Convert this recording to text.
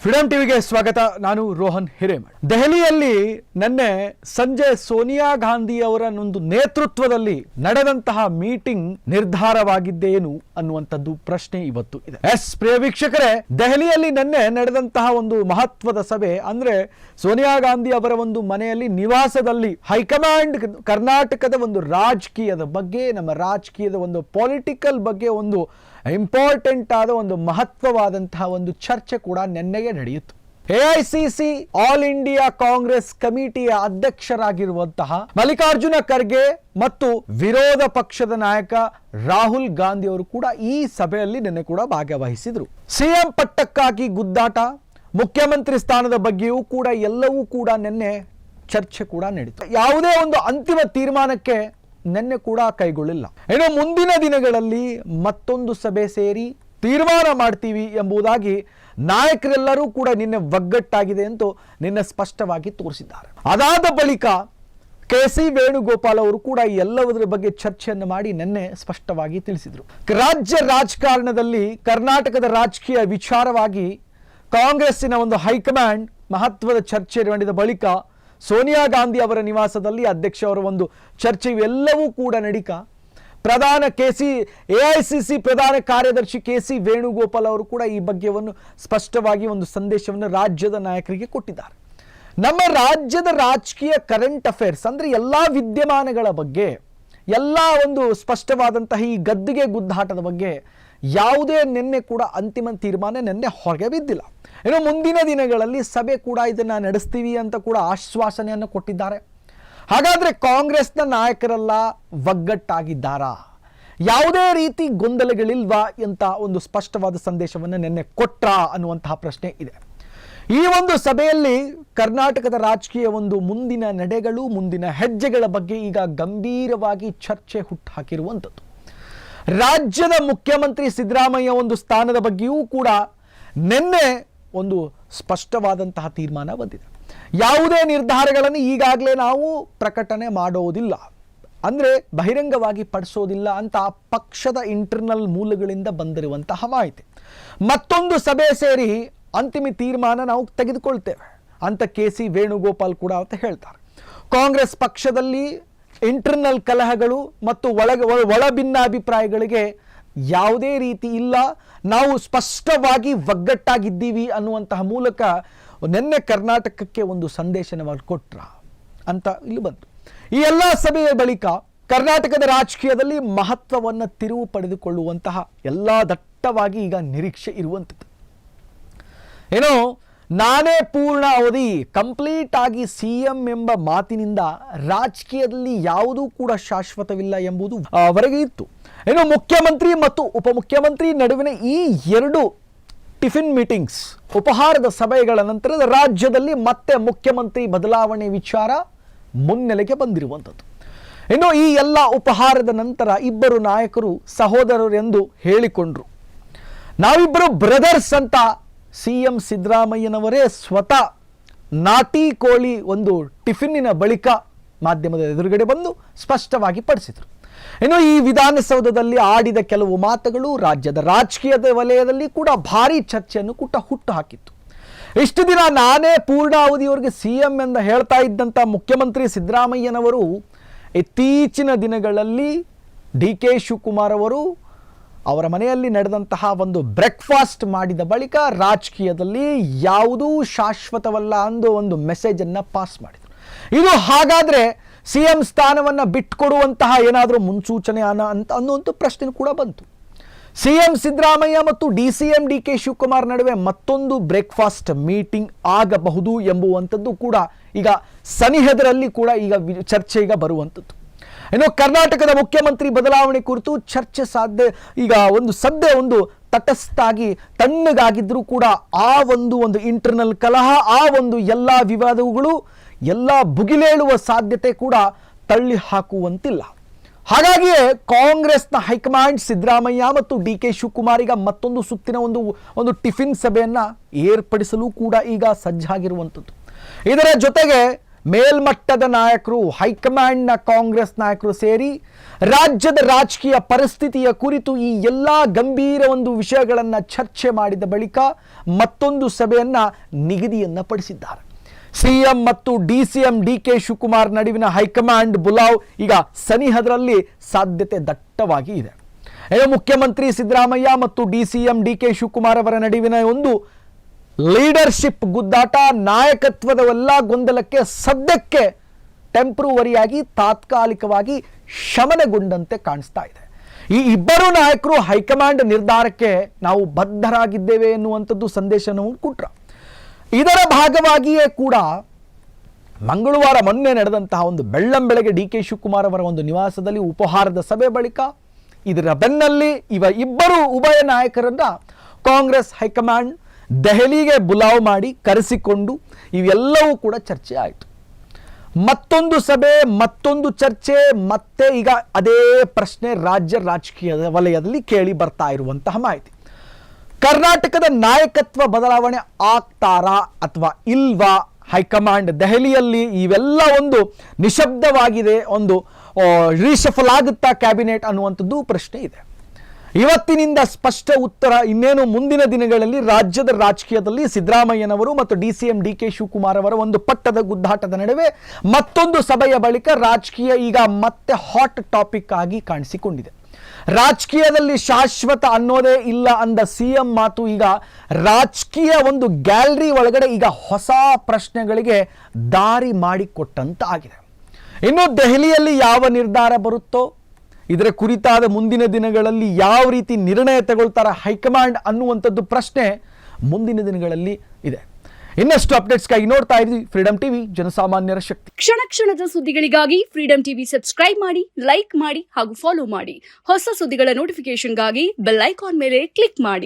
Freedom ಟಿವಿಗೆ ಸ್ವಾಗತ. ನಾನು ರೋಹನ್ ಹಿರೇಮಠ್. ದೆಹಲಿಯಲ್ಲಿ ನಿನ್ನೆ ಸಂಜೆ ಸೋನಿಯಾ ಗಾಂಧಿ ಅವರ ಒಂದು ನೇತೃತ್ವದಲ್ಲಿ ನಡೆದಂತಹ ಮೀಟಿಂಗ್ ನಿರ್ಧಾರವಾಗಿದ್ದೇನು ಅನ್ನುವಂಥದ್ದು ಪ್ರಶ್ನೆ ಇವತ್ತು ಇದೆ. ಪ್ರಿಯ ವೀಕ್ಷಕರೇ, ದೆಹಲಿಯಲ್ಲಿ ನಿನ್ನೆ ನಡೆದಂತಹ ಒಂದು ಮಹತ್ವದ ಸಭೆ ಅಂದ್ರೆ ಸೋನಿಯಾ ಗಾಂಧಿ ಅವರ ಒಂದು ಮನೆಯಲ್ಲಿ ನಿವಾಸದಲ್ಲಿ ಹೈಕಮಾಂಡ್ ಕರ್ನಾಟಕದ ಒಂದು ರಾಜಕೀಯದ ಬಗ್ಗೆ, ನಮ್ಮ ರಾಜಕೀಯದ ಒಂದು ಪೊಲಿಟಿಕಲ್ ಬಗ್ಗೆ ಒಂದು ಇಂಪಾರ್ಟೆಂಟ್ ಆದ ಒಂದು ಮಹತ್ವವಾದಂತಹ ಒಂದು ಚರ್ಚೆ ಕೂಡ ನಿನ್ನೆಗೆ ನಡೆಯಿತು. ಎಐಸಿಸಿ ಆಲ್ ಇಂಡಿಯಾ ಕಾಂಗ್ರೆಸ್ ಕಮಿಟಿಯ ಅಧ್ಯಕ್ಷರಾಗಿರುವಂತಹ ಮಲ್ಲಿಕಾರ್ಜುನ ಖರ್ಗೆ ಮತ್ತು ವಿರೋಧ ಪಕ್ಷದ ನಾಯಕ ರಾಹುಲ್ ಗಾಂಧಿ ಅವರು ಕೂಡ ಈ ಸಭೆಯಲ್ಲಿ ನಿನ್ನೆ ಕೂಡ ಭಾಗವಹಿಸಿದ್ರು. ಸಿಎಂ ಪಟ್ಟಕ್ಕಾಗಿ ಗುದ್ದಾಟ, ಮುಖ್ಯಮಂತ್ರಿ ಸ್ಥಾನದ ಬಗ್ಗೆಯೂ ಕೂಡ ಎಲ್ಲವೂ ಕೂಡ ನಿನ್ನೆ ಚರ್ಚೆ ಕೂಡ ನಡೀತು. ಯಾವುದೇ ಒಂದು ಅಂತಿಮ ತೀರ್ಮಾನಕ್ಕೆ ನಿನ್ನೆ ಕೂಡ ಕೈಗೊಳ್ಳಿಲ್ಲ. ಇನ್ನು ಮುಂದಿನ ದಿನಗಳಲ್ಲಿ ಮತ್ತೊಂದು ಸಭೆ ಸೇರಿ ತೀರ್ಮಾನ ಮಾಡ್ತೀವಿ ಎಂಬುದಾಗಿ ನಾಯಕರೆಲ್ಲರೂ ಕೂಡ ನಿನ್ನೆ ಒಗ್ಗಟ್ಟಾಗಿದೆ ಎಂದು ನಿನ್ನೆ ಸ್ಪಷ್ಟವಾಗಿ ತೋರಿಸಿದ್ದಾರೆ. ಅದಾದ ಬಳಿಕ ಕೆ.ಸಿ. ವೇಣುಗೋಪಾಲ್ ಅವರು ಕೂಡ ಎಲ್ಲದರ ಬಗ್ಗೆ ಚರ್ಚೆಯನ್ನು ಮಾಡಿ ನಿನ್ನೆ ಸ್ಪಷ್ಟವಾಗಿ ತಿಳಿಸಿದರು. ರಾಜ್ಯ ರಾಜಕಾರಣದಲ್ಲಿ ಕರ್ನಾಟಕದ ರಾಜಕೀಯ ವಿಚಾರವಾಗಿ ಕಾಂಗ್ರೆಸ್ಸಿನ ಒಂದು ಹೈಕಮಾಂಡ್ ಮಹತ್ವದ ಚರ್ಚೆ ನಡೆದ ಬಳಿಕ ಸೋನಿಯಾ ಗಾಂಧಿ ಅವರ ನಿವಾಸದಲ್ಲಿ ಅಧ್ಯಕ್ಷ ಅವರ ಒಂದು ಚರ್ಚೆ ಇವೆಲ್ಲವೂ ಕೂಡ ನಡಿಕ ಎಐಸಿಸಿ ಪ್ರಧಾನ ಕಾರ್ಯದರ್ಶಿ ಕೆ.ಸಿ. ವೇಣುಗೋಪಾಲ್ ಅವರು ಕೂಡ ಈ ಬಗ್ಗೆವನ್ನು ಸ್ಪಷ್ಟವಾಗಿ ಒಂದು ಸಂದೇಶವನ್ನು ರಾಜ್ಯದ ನಾಯಕರಿಗೆ ಕೊಟ್ಟಿದ್ದಾರೆ. ನಮ್ಮ ರಾಜ್ಯದ ರಾಜಕೀಯ ಕರೆಂಟ್ ಅಫೇರ್ಸ್ ಅಂದ್ರೆ ಎಲ್ಲಾ ವಿದ್ಯಮಾನಗಳ ಬಗ್ಗೆ, ಎಲ್ಲ ಒಂದು ಸ್ಪಷ್ಟವಾದಂತಹ ಈ ಗದ್ದುಗೆ ಗುದ್ದಾಟದ ಬಗ್ಗೆ ಯಾವುದೇ ನಿನ್ನೆ ಕೂಡ ಅಂತಿಮ ತೀರ್ಮಾನ ನಿನ್ನೆ ಹೊರಗೆ ಬಿದ್ದಿಲ್ಲ. ಇನ್ನು ಮುಂದಿನ ದಿನಗಳಲ್ಲಿ ಸಭೆ ಕೂಡ ಇದನ್ನ ನಡೆಸ್ತೀವಿ ಅಂತ ಕೂಡ ಆಶ್ವಾಸನೆಯನ್ನು ಕೊಟ್ಟಿದ್ದಾರೆ. ಹಾಗಾದ್ರೆ ಕಾಂಗ್ರೆಸ್ನ ನಾಯಕರೆಲ್ಲ ಒಗ್ಗಟ್ಟಾಗಿದ್ದಾರಾ? ಯಾವುದೇ ರೀತಿ ಗೊಂದಲಗಳಿಲ್ವಾ ಅಂತ ಒಂದು ಸ್ಪಷ್ಟವಾದ ಸಂದೇಶವನ್ನು ನಿನ್ನೆ ಕೊಟ್ರಾ ಅನ್ನುವಂತಹ ಪ್ರಶ್ನೆ ಇದೆ. ಈ ಒಂದು ಸಭೆಯಲ್ಲಿ ಕರ್ನಾಟಕದ ರಾಜಕೀಯ ಒಂದು ಮುಂದಿನ ನಡೆಗಳು, ಮುಂದಿನ ಹೆಜ್ಜೆಗಳ ಬಗ್ಗೆ ಈಗ ಗಂಭೀರವಾಗಿ ಚರ್ಚೆ ಹುಟ್ಟುಹಾಕಿರುವಂಥದ್ದು. ರಾಜ್ಯದ ಮುಖ್ಯಮಂತ್ರಿ ಸಿದ್ದರಾಮಯ್ಯ ಒಂದು ಸ್ಥಾನದ ಬಗ್ಗೆಯೂ ಕೂಡ ನಿನ್ನೆ ಒಂದು ಸ್ಪಷ್ಟವಾದಂತಹ ತೀರ್ಮಾನ ಬಂದಿದೆ. ಯಾವುದೇ ನಿರ್ಧಾರಗಳನ್ನು ಈಗಾಗಲೇ ನಾವು ಪ್ರಕಟಣೆ ಮಾಡೋದಿಲ್ಲ, ಅಂದರೆ ಬಹಿರಂಗವಾಗಿ ಪಡಿಸೋದಿಲ್ಲ ಅಂತ ಪಕ್ಷದ ಇಂಟರ್ನಲ್ ಮೂಲಗಳಿಂದ ಬಂದಿರುವಂತಹ ಮಾಹಿತಿ. ಮತ್ತೊಂದು ಸಭೆ ಸೇರಿ ಅಂತಿಮ ತೀರ್ಮಾನ ನಾವು ತೆಗೆದುಕೊಳ್ತೇವೆ ಅಂತ ಕೆ.ಸಿ. ವೇಣುಗೋಪಾಲ್ ಕೂಡ ಅಂತ ಹೇಳ್ತಾರೆ. ಕಾಂಗ್ರೆಸ್ ಪಕ್ಷದಲ್ಲಿ ಇಂಟರ್ನಲ್ ಕಲಹಗಳು ಮತ್ತು ಒಳ ಭಿನ್ನಾಭಿಪ್ರಾಯಗಳಿಗೆ ಯಾವುದೇ ರೀತಿ ಇಲ್ಲ, ನಾವು ಸ್ಪಷ್ಟವಾಗಿ ಒಗ್ಗಟ್ಟಾಗಿದ್ದೀವಿ ಅನ್ನುವಂತಹ ಮೂಲಕ ನಿನ್ನೆ ಕರ್ನಾಟಕಕ್ಕೆ ಒಂದು ಸಂದೇಶವನ್ನು ಕೊಟ್ರ ಅಂತ ಇಲ್ಲಿ ಬಂತು. ಈ ಎಲ್ಲ ಸಭೆಯ ಬಳಿಕ ಕರ್ನಾಟಕದ ರಾಜಕೀಯದಲ್ಲಿ ಮಹತ್ವವನ್ನು ತಿರುವು ಪಡೆದುಕೊಳ್ಳುವಂತಹ ಎಲ್ಲ ದಟ್ಟವಾಗಿ ಈಗ ನಿರೀಕ್ಷೆ ಇರುವಂಥದ್ದು. ಏನೋ ನಾನೇ ಪೂರ್ಣ ಅವಧಿ ಕಂಪ್ಲೀಟ್ ಆಗಿ ಸಿಎಂ ಎಂಬ ಮಾತಿನಿಂದ ರಾಜಕೀಯದಲ್ಲಿ ಯಾವುದೂ ಕೂಡ ಶಾಶ್ವತವಿಲ್ಲ ಎಂಬುದು ಅವರಿಗೆ ಇತ್ತು. ಇನ್ನು ಮುಖ್ಯಮಂತ್ರಿ ಮತ್ತು ಉಪಮುಖ್ಯಮಂತ್ರಿ ನಡುವಿನ ಈ ಎರಡು ಟಿಫಿನ್ ಮೀಟಿಂಗ್ಸ್, ಉಪಹಾರದ ಸಭೆಗಳ ನಂತರದ ರಾಜ್ಯದಲ್ಲಿ ಮತ್ತೆ ಮುಖ್ಯಮಂತ್ರಿ ಬದಲಾವಣೆ ವಿಚಾರ ಮುನ್ನೆಲೆಗೆ ಬಂದಿರುವಂಥದ್ದು. ಇನ್ನು ಈ ಎಲ್ಲ ಉಪಹಾರದ ನಂತರ ಇಬ್ಬರು ನಾಯಕರು ಸಹೋದರರು ಎಂದು ಹೇಳಿಕೊಂಡ್ರು. ನಾವಿಬ್ಬರು ಬ್ರದರ್ಸ್ ಅಂತ ಸಿಎಂ ಸಿದ್ದರಾಮಯ್ಯನವರೇ ಸ್ವತಃ ನಾಟಿ ಕೋಳಿ ಒಂದು ಟಿಫಿನ್ನಿನ ಬಳಿಕ ಮಾಧ್ಯಮದ ಎದುರುಗಡೆ ಬಂದು ಸ್ಪಷ್ಟವಾಗಿ ಪಡಿಸಿದರು. ಇನ್ನು ಈ ವಿಧಾನಸೌಧದಲ್ಲಿ ಆಡಿದ ಕೆಲವು ಮಾತುಗಳು ರಾಜ್ಯದ ರಾಜಕೀಯದ ವಲಯದಲ್ಲಿ ಕೂಡ ಭಾರಿ ಚರ್ಚೆಯನ್ನು ಹುಟ್ಟು ಹಾಕಿತ್ತು. ಇಷ್ಟು ದಿನ ನಾನೇ ಪೂರ್ಣಾವಧಿಯವರೆಗೆ ಸಿಎಂ ಎಂದು ಹೇಳ್ತಾ ಇದ್ದಂಥ ಮುಖ್ಯಮಂತ್ರಿ ಸಿದ್ದರಾಮಯ್ಯನವರು ಇತ್ತೀಚಿನ ದಿನಗಳಲ್ಲಿ ಡಿ.ಕೆ. ಶಿವಕುಮಾರ್ ಅವರು ಅವರ ಮನೆಯಲ್ಲಿ ನಡೆದಂತಹ ಒಂದು ಬ್ರೇಕ್ಫಾಸ್ಟ್ ಮಾಡಿದ ಬಳಿಕ ರಾಜಕೀಯದಲ್ಲಿ ಯಾವುದೂ ಶಾಶ್ವತವಲ್ಲ ಅಂದು ಒಂದು ಮೆಸೇಜನ್ನು ಪಾಸ್ ಮಾಡಿದರು. ಇದು ಹಾಗಾದರೆ ಸಿಎಂ ಸ್ಥಾನವನ್ನು ಬಿಟ್ಟುಕೊಡುವಂತಹ ಏನಾದರೂ ಮುನ್ಸೂಚನೆ ಅನ್ನುವಂಥ ಪ್ರಶ್ನೆ ಕೂಡ ಬಂತು. ಸಿಎಂ ಸಿದ್ದರಾಮಯ್ಯ ಮತ್ತು ಡಿ.ಸಿ.ಎಂ ಡಿ.ಕೆ. ಶಿವಕುಮಾರ್ ನಡುವೆ ಮತ್ತೊಂದು ಬ್ರೇಕ್ಫಾಸ್ಟ್ ಮೀಟಿಂಗ್ ಆಗಬಹುದು ಎಂಬುವಂಥದ್ದು ಕೂಡ ಈಗ ಸನಿಹದರಲ್ಲಿ ಕೂಡ ಈಗ ಚರ್ಚೆ ಈಗ ಬರುವಂಥದ್ದು. ಇನ್ನು ಕರ್ನಾಟಕದ ಮುಖ್ಯಮಂತ್ರಿ ಬದಲಾವಣೆ ಕುರಿತು ಚರ್ಚೆ ಈಗ ಸದ್ಯ ಒಂದು ತಟಸ್ಥಾಗಿ ತಣ್ಣಗಾಗಿದ್ರೂ ಕೂಡ ಆ ಒಂದು ಇಂಟರ್ನಲ್ ಕಲಹ, ಆ ಒಂದು ಎಲ್ಲ ವಿವಾದಗಳು ಎಲ್ಲ ಭುಗಿಲೇಳುವ ಸಾಧ್ಯತೆ ಕೂಡ ತಳ್ಳಿ ಹಾಕುವಂತಿಲ್ಲ. ಹಾಗಾಗಿಯೇ ಕಾಂಗ್ರೆಸ್ನ ಹೈಕಮಾಂಡ್ ಸಿದ್ದರಾಮಯ್ಯ ಮತ್ತು ಡಿ.ಕೆ. ಶಿವಕುಮಾರ್ ಈಗ ಮತ್ತೊಂದು ಸುತ್ತಿನ ಒಂದು ಟಿಫಿನ್ ಸಭೆಯನ್ನ ಏರ್ಪಡಿಸಲು ಕೂಡ ಈಗ ಸಜ್ಜಾಗಿರುವಂಥದ್ದು. ಇದರ ಜೊತೆಗೆ ಮೇಲ್ಮಟ್ಟದ ನಾಯಕರು, ಹೈಕಮಾಂಡ್ನ ಕಾಂಗ್ರೆಸ್ ನಾಯಕರು ಸೇರಿ ರಾಜ್ಯದ ರಾಜಕೀಯ ಪರಿಸ್ಥಿತಿಯ ಕುರಿತು ಈ ಎಲ್ಲ ಗಂಭೀರ ಒಂದು ವಿಷಯಗಳನ್ನು ಚರ್ಚೆ ಮಾಡಿದ ಬಳಿಕ ಮತ್ತೊಂದು ಸಭೆಯನ್ನ ನಿಗದಿಯನ್ನ ಪಡಿಸಿದ್ದಾರೆ. ಸಿಎಂ ಮತ್ತು ಡಿಸಿಎಂ ಡಿಕೆ ಶಿವಕುಮಾರ್ ನಡುವಿನ ಹೈಕಮಾಂಡ್ ಬುಲಾವ್ ಈಗ ಸನಿಹದರಲ್ಲಿ ಸಾಧ್ಯತೆ ದಟ್ಟವಾಗಿ ಇದೆ. ಮುಖ್ಯಮಂತ್ರಿ ಸಿದ್ದರಾಮಯ್ಯ ಮತ್ತು ಡಿಸಿಎಂ ಡಿಕೆ ಶಿವಕುಮಾರ್ ಅವರ ನಡುವಿನ ಒಂದು ಲೀಡರ್ಶಿಪ್ ಗುದ್ದಾಟ, ನಾಯಕತ್ವದ ಎಲ್ಲ ಗೊಂದಲಕ್ಕೆ ಸದ್ಯಕ್ಕೆ ಟೆಂಪ್ರವರಿಯಾಗಿ ತಾತ್ಕಾಲಿಕವಾಗಿ ಶಮನಗೊಂಡಂತೆ ಕಾಣಿಸ್ತಾ ಇದೆ. ಈ ಇಬ್ಬರು ನಾಯಕರು ಹೈಕಮಾಂಡ್ ನಿರ್ಧಾರಕ್ಕೆ ನಾವು ಬದ್ಧರಾಗಿದ್ದೇವೆ ಎನ್ನುವಂಥದ್ದು ಸಂದೇಶವನ್ನು ಕೊಟ್ಟರು. ಇದರ ಭಾಗವಾಗಿಯೇ ಕೂಡ ಮಂಗಳವಾರ ಮೊನ್ನೆ ನಡೆದಂತಹ ಒಂದು ಬೆಳ್ಳಂಬೆಳಗ್ಗೆ ಡಿಕೆ ಶಿವಕುಮಾರ್ ಅವರ ಒಂದು ನಿವಾಸದಲ್ಲಿ ಉಪಹಾರದ ಸಭೆ ಬಳಿಕ ಇದರ ಬೆನ್ನಲ್ಲಿ ಇಬ್ಬರು ಉಭಯ ನಾಯಕರನ್ನ ಕಾಂಗ್ರೆಸ್ ಹೈಕಮಾಂಡ್ ದೆಹಲಿಗೆ ಬುಲಾವ್ ಮಾಡಿ ಕರೆಸಿಕೊಂಡು ಇವೆಲ್ಲವೂ ಕೂಡ ಚರ್ಚೆ ಆಯಿತು. ಮತ್ತೊಂದು ಸಭೆ, ಮತ್ತೊಂದು ಚರ್ಚೆ, ಮತ್ತೆ ಈಗ ಅದೇ ಪ್ರಶ್ನೆ ರಾಜ್ಯ ರಾಜಕೀಯದ ವಲಯದಲ್ಲಿ ಕೇಳಿ ಬರ್ತಾ ಇರುವಂತಹ ಮಾಹಿತಿ. ಕರ್ನಾಟಕದ ನಾಯಕತ್ವ ಬದಲಾವಣೆ ಆಗ್ತಾರಾ ಅಥವಾ ಇಲ್ವಾ? ಹೈಕಮಾಂಡ್ ದೆಹಲಿಯಲ್ಲಿ ಇವೆಲ್ಲ ಒಂದು ನಿಶಬ್ದವಾಗಿದೆ, ಒಂದು ರೀಶಫಲ್ ಆಗುತ್ತಾ ಕ್ಯಾಬಿನೆಟ್ ಅನ್ನುವಂಥದ್ದು ಪ್ರಶ್ನೆ ಇದೆ. ಇವತ್ತಿನಿಂದ ಸ್ಪಷ್ಟ ಉತ್ತರ. ಇನ್ನೇನು ಮುಂದಿನ ದಿನಗಳಲ್ಲಿ ರಾಜ್ಯದ ರಾಜಕೀಯದಲ್ಲಿ ಸಿದ್ದರಾಮಯ್ಯನವರು ಮತ್ತು ಡಿಸಿಎಂ ಡಿಕೆ ಶಿವಕುಮಾರ್ ಅವರ ಒಂದು ಪಟ್ಟದ ಗುದ್ದಾಟದ ನಡುವೆ ಮತ್ತೊಂದು ಸಭೆಯ ಬಳಿಕ ರಾಜಕೀಯ ಈಗ ಮತ್ತೆ ಹಾಟ್ ಟಾಪಿಕ್ ಆಗಿ ಕಾಣಿಸಿಕೊಂಡಿದೆ. ರಾಜಕೀಯದಲ್ಲಿ ಶಾಶ್ವತ ಅನ್ನೋದೇ ಇಲ್ಲ ಅಂದ ಸಿಎಂ ಮಾತು ಈಗ ರಾಜಕೀಯ ಒಂದು ಗ್ಯಾಲರಿ ಒಳಗಡೆ ಈಗ ಹೊಸ ಪ್ರಶ್ನೆಗಳಿಗೆ ದಾರಿ ಮಾಡಿಕೊಟ್ಟಂತ ಆಗಿದೆ. ಇನ್ನು ದೆಹಲಿಯಲ್ಲಿ ಯಾವ ನಿರ್ಧಾರ ಬರುತ್ತೋ ಇದರ ಕುರಿತಾದ ಮುಂದಿನ ದಿನಗಳಲ್ಲಿ ಯಾವ ರೀತಿ ನಿರ್ಣಯ ತಗೊಳ್ತಾರ ಹೈಕಮಾಂಡ್ ಅನ್ನುವಂಥದ್ದು ಪ್ರಶ್ನೆ ಮುಂದಿನ ದಿನಗಳಲ್ಲಿ ಇದೆ. ಇನ್ನಷ್ಟು ಅಪ್ಡೇಟ್ಸ್ಗಾಗಿ ನೋಡ್ತಾ ಇದ್ವಿ ಫ್ರೀಡಂ ಟಿವಿ, ಜನಸಾಮಾನ್ಯರ ಶಕ್ತಿ. ಕ್ಷಣ ಕ್ಷಣದ ಸುದ್ದಿಗಳಿಗಾಗಿ ಫ್ರೀಡಂ ಟಿವಿ ಸಬ್ಸ್ಕ್ರೈಬ್ ಮಾಡಿ, ಲೈಕ್ ಮಾಡಿ ಹಾಗೂ ಫಾಲೋ ಮಾಡಿ. ಹೊಸ ಸುದ್ದಿಗಳ ನೋಟಿಫಿಕೇಶನ್ಗಾಗಿ ಬೆಲ್ ಐಕಾನ್ ಮೇಲೆ ಕ್ಲಿಕ್ ಮಾಡಿ.